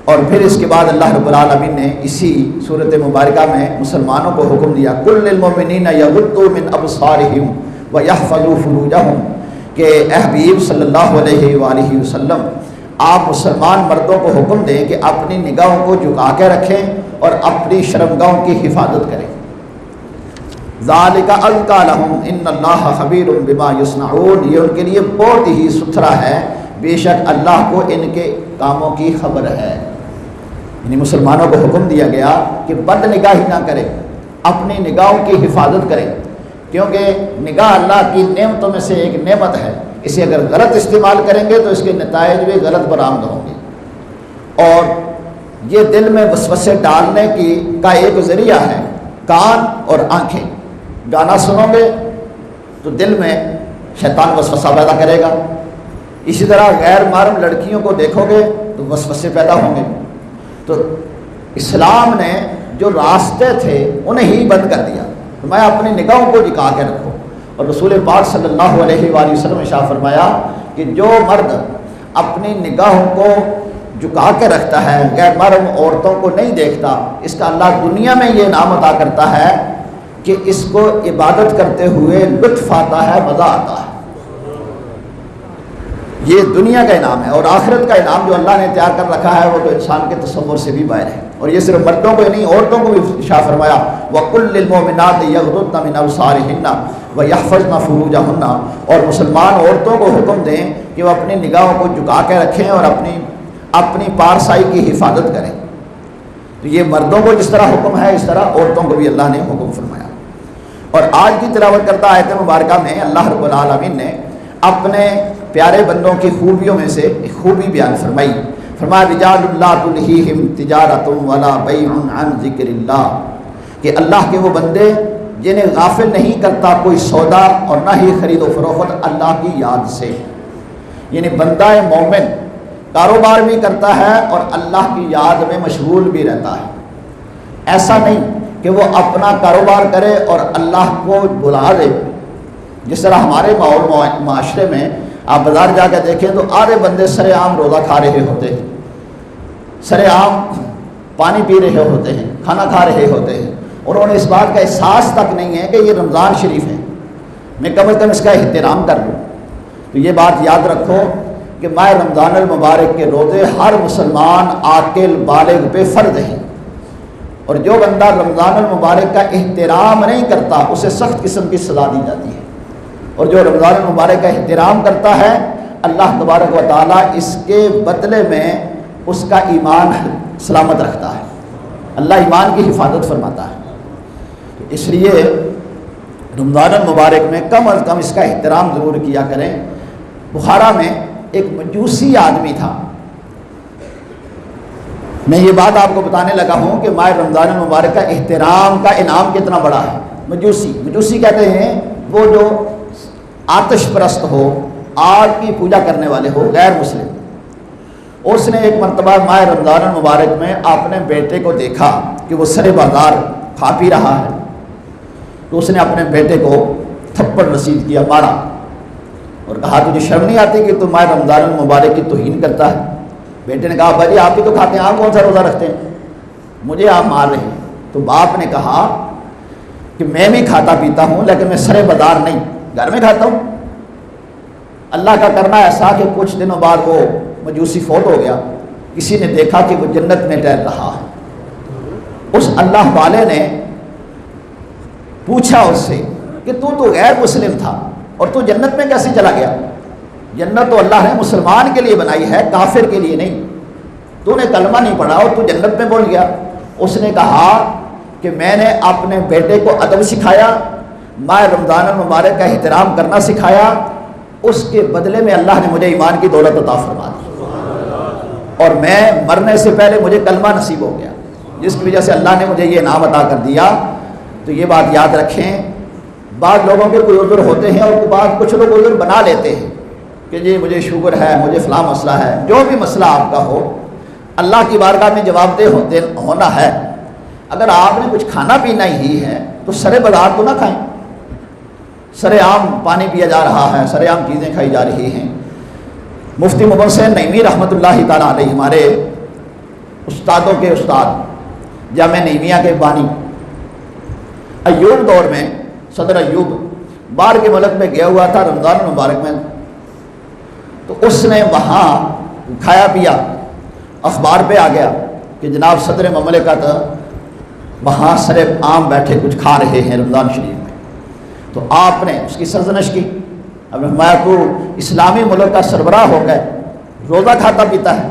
اور پھر اس کے بعد اللہ رب العالمین نے اسی صورت مبارکہ میں مسلمانوں کو حکم دیا کل للمؤمنین یغضوا من ابصارہم ویحفظوا فروجہم، کہ اے حبیب صلی اللہ علیہ وآلہ وسلم آپ مسلمان مردوں کو حکم دیں کہ اپنی نگاہوں کو جھکا کے رکھیں اور اپنی شرمگاہوں کی حفاظت کریں۔ ذالک ازکی لہم ان اللہ خبیر بما یصنعون، یہ ان کے لیے بہت ہی ستھرا ہے، بے شک اللہ کو ان کے کاموں کی خبر ہے۔ یعنی مسلمانوں کو حکم دیا گیا کہ بد نگاہی نہ کریں، اپنی نگاہوں کی حفاظت کریں، کیونکہ نگاہ اللہ کی نعمتوں میں سے ایک نعمت ہے، اسے اگر غلط استعمال کریں گے تو اس کے نتائج بھی غلط برآمد ہوں گے۔ اور یہ دل میں وسوسے ڈالنے کا ایک ذریعہ ہے کان اور آنکھیں۔ گانا سنو گے تو دل میں شیطان وسوسہ پیدا کرے گا، اسی طرح غیر محرم لڑکیوں کو دیکھو گے تو وسوسے پیدا ہوں گے۔ تو اسلام نے جو راستے تھے انہیں ہی بند کر دیا، میں اپنی نگاہوں کو جھکا کے رکھو۔ اور رسول پاک صلی اللہ علیہ وآلہ وسلم نے ارشاد فرمایا کہ جو مرد اپنی نگاہوں کو جھکا کے رکھتا ہے، غیر محرم عورتوں کو نہیں دیکھتا، اس کا اللہ دنیا میں یہ انعام عطا کرتا ہے کہ اس کو عبادت کرتے ہوئے لطف آتا ہے، مزہ آتا ہے۔ یہ دنیا کا انعام ہے، اور آخرت کا انعام جو اللہ نے تیار کر رکھا ہے وہ تو انسان کے تصور سے بھی باہر ہے۔ اور یہ صرف مردوں کو نہیں، عورتوں کو بھی ارشاد فرمایا وَقُلْ لِلْمُؤْمِنَاتِ يَغْضُضْنَ مِنْ أَبْصَارِهِنَّ وَيَحْفَظْنَ فُرُوجَهُنَّ، اور مسلمان عورتوں کو حکم دیں کہ وہ اپنی نگاہوں کو جھکا کے رکھیں اور اپنی پارسائی کی حفاظت کریں۔ تو یہ مردوں کو جس طرح حکم ہے اس طرح عورتوں کو بھی اللہ نے حکم فرمایا۔ اور آج کی تلاوت کرتا آیت مبارکہ میں اللہ رب العالمین نے اپنے پیارے بندوں کی خوبیوں میں سے ایک خوبی بیان فرمائی، فرمایا رجال لا تلہیہم تجارۃ ولا بیع عن ذکر اللہ، کہ اللہ کے وہ بندے جنہیں غافل نہیں کرتا کوئی سودا اور نہ ہی خرید و فروخت اللہ کی یاد سے۔ یعنی بندہ مومن کاروبار بھی کرتا ہے اور اللہ کی یاد میں مشغول بھی رہتا ہے، ایسا نہیں کہ وہ اپنا کاروبار کرے اور اللہ کو بھلا دے۔ جس طرح ہمارے ماحول معاشرے میں آپ بازار جا کے دیکھیں تو آدھے بندے سرے عام روزہ کھا رہے ہوتے ہیں، سرے عام پانی پی رہے ہوتے ہیں، کھانا کھا رہے ہوتے ہیں، انہوں نے اس بات کا احساس تک نہیں ہے کہ یہ رمضان شریف ہے، میں کم از کم اس کا احترام کر لوں۔ تو یہ بات یاد رکھو کہ ماہ رمضان المبارک کے روزے ہر مسلمان عاقل بالغ پہ فرض ہیں، اور جو بندہ رمضان المبارک کا احترام نہیں کرتا اسے سخت قسم کی سزا دی جاتی ہے، اور جو رمضان المبارک کا احترام کرتا ہے اللہ تبارک و تعالیٰ اس کے بدلے میں اس کا ایمان سلامت رکھتا ہے، اللہ ایمان کی حفاظت فرماتا ہے۔ اس لیے رمضان المبارک میں کم از کم اس کا احترام ضرور کیا کریں۔ بخارا میں ایک مجوسی آدمی تھا، میں یہ بات آپ کو بتانے لگا ہوں کہ ماہ رمضان المبارک کا احترام کا انعام کتنا بڑا ہے۔ مجوسی کہتے ہیں وہ جو آتش پرست ہو، آگ کی پوجا کرنے والے ہو، غیر مسلم۔ اس نے ایک مرتبہ ماہ رمضان المبارک میں اپنے بیٹے کو دیکھا کہ وہ سرے بازار کھا پی رہا ہے، تو اس نے اپنے بیٹے کو تھپڑ رسید کیا، مارا اور کہا تجھے شرم نہیں آتی کہ تم ماہ رمضان المبارک کی توہین کرتا ہے؟ بیٹے نے کہا بھائی آپ بھی تو کھاتے ہیں، آپ کون سا روزہ رکھتے ہیں، مجھے آپ مار رہے ہیں۔ تو باپ نے کہا کہ میں بھی کھاتا پیتا ہوں لیکن میں سرے بازار نہیں، گھر میں کھاتا ہوں۔ اللہ کا کرنا ایسا کہ کچھ دنوں بعد وہ مجوسی فوت ہو گیا، کسی نے دیکھا کہ وہ جنت میں ٹہل رہا ہے۔ اس اللہ والے نے پوچھا اس سے کہ تو غیر مسلم تھا اور تو جنت میں کیسے چلا گیا؟ جنت تو اللہ نے مسلمان کے لیے بنائی ہے، کافر کے لیے نہیں، تو نے کلمہ نہیں پڑھا اور تو جنت میں بول گیا۔ اس نے کہا کہ میں نے اپنے بیٹے کو ادب سکھایا، ماہ رمضان المبارک کا احترام کرنا سکھایا، اس کے بدلے میں اللہ نے مجھے ایمان کی دولت عطا فرما دی، اور میں مرنے سے پہلے مجھے کلمہ نصیب ہو گیا، جس کی وجہ سے اللہ نے مجھے یہ انعام عطا کر دیا۔ تو یہ بات یاد رکھیں، بعض لوگوں کے کوئی عذر ہوتے ہیں اور کچھ لوگ عذر بنا لیتے ہیں کہ جی مجھے شوگر ہے، مجھے فلاں مسئلہ ہے۔ جو بھی مسئلہ آپ کا ہو اللہ کی بارگاہ میں جواب دہ ہونا ہے۔ اگر آپ نے کچھ کھانا پینا ہی ہے تو سرے بازار تو نہ کھائیں، سرے عام پانی پیا جا رہا ہے، سرے عام چیزیں کھائی جا رہی ہیں۔ مفتی محمد حسین نعیمی رحمۃ اللہ تعالیٰ علیہ ہمارے استادوں کے استاد جامعہ نعیمیہ کے بانی، ایوب دور میں صدر ایوب باہر کے ملک میں گیا ہوا تھا رمضان المبارک میں، تو اس نے وہاں کھایا پیا، اخبار پہ آ گیا کہ جناب صدر مملکت وہاں سر عام بیٹھے کچھ کھا رہے ہیں رمضان شریف میں، تو آپ نے اس کی سرزنش کی، اب فرمایا تو اسلامی ملک کا سربراہ ہو گئے، روزہ کھاتا پیتا ہے۔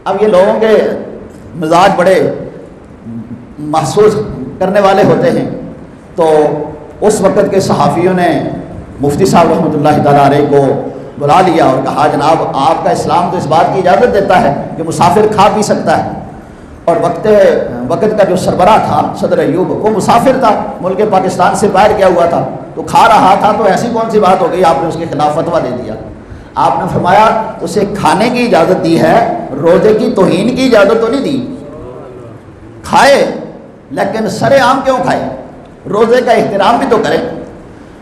اب یہ لوگوں کے مزاج بڑے محسوس کرنے والے ہوتے ہیں، تو اس وقت کے صحافیوں نے مفتی صاحب رحمۃ اللہ تعالیٰ علیہ کو بلا لیا اور کہا جناب آپ کا اسلام تو اس بات کی اجازت دیتا ہے کہ مسافر کھا پی سکتا ہے، اور وقت کا جو سربراہ تھا صدر ایوب وہ مسافر تھا، ملک پاکستان سے باہر گیا ہوا تھا، تو کھا رہا تھا، تو ایسی کون سی بات ہو گئی آپ نے اس کے خلاف فتویٰ دے دیا؟ آپ نے فرمایا اسے کھانے کی اجازت دی ہے، روزے کی توہین کی اجازت تو نہیں دی، کھائے لیکن سر عام کیوں کھائے، روزے کا احترام بھی تو کرے۔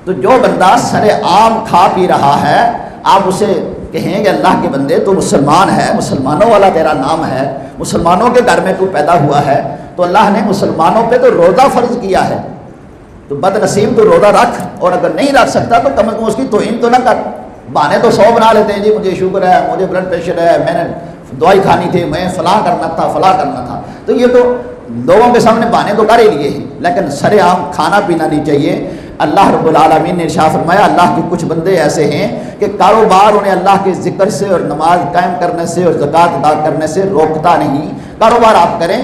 تو جو بندہ سر عام کھا پی رہا ہے آپ اسے کہیں گے اللہ کے بندے تو مسلمان ہے، مسلمانوں والا تیرا نام ہے، مسلمانوں کے گھر میں تو پیدا ہوا ہے، تو اللہ نے مسلمانوں پہ تو روزہ فرض کیا ہے، تو بد نصیب تو روزہ رکھ، اور اگر نہیں رکھ سکتا تو کم از کم اس کی توہین تو نہ کر۔ بہانے تو 100 بنا لیتے ہیں، جی مجھے شوگر ہے، مجھے بلڈ پریشر ہے، میں نے دوائی کھانی تھی، میں فلاں کرنا تھا فلاں کرنا تھا، تو یہ تو لوگوں کے سامنے بہانے تو کر ہی لیے ہیں، لیکن سر عام کھانا پینا نہیں چاہیے۔ اللہ رب العالمین نے ارشاد فرمایا اللہ کے کچھ بندے ایسے ہیں کہ کاروبار انہیں اللہ کے ذکر سے اور نماز قائم کرنے سے اور زکوٰۃ ادا کرنے سے روکتا نہیں۔ کاروبار آپ کریں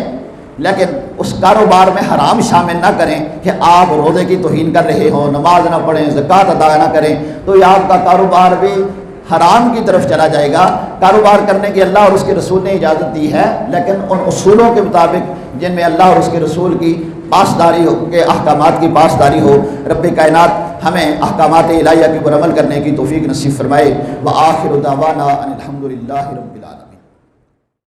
لیکن اس کاروبار میں حرام شامل نہ کریں کہ آپ روزے کی توہین کر رہے ہوں، نماز نہ پڑھیں، زکوٰۃ ادا نہ کریں، تو یہ آپ کا کاروبار بھی حرام کی طرف چلا جائے گا۔ کاروبار کرنے کی اللہ اور اس کے رسول نے اجازت دی ہے، لیکن ان اصولوں کے مطابق جن میں اللہ اور اس کے رسول کی پاسداری ہو، کے احکامات کی پاسداری ہو۔ رب کائنات ہمیں احکامات الہیہ کے پر عمل کرنے کی توفیق نصیب فرمائے۔ وآخر دعوانا ان الحمد للہ رب العالمین۔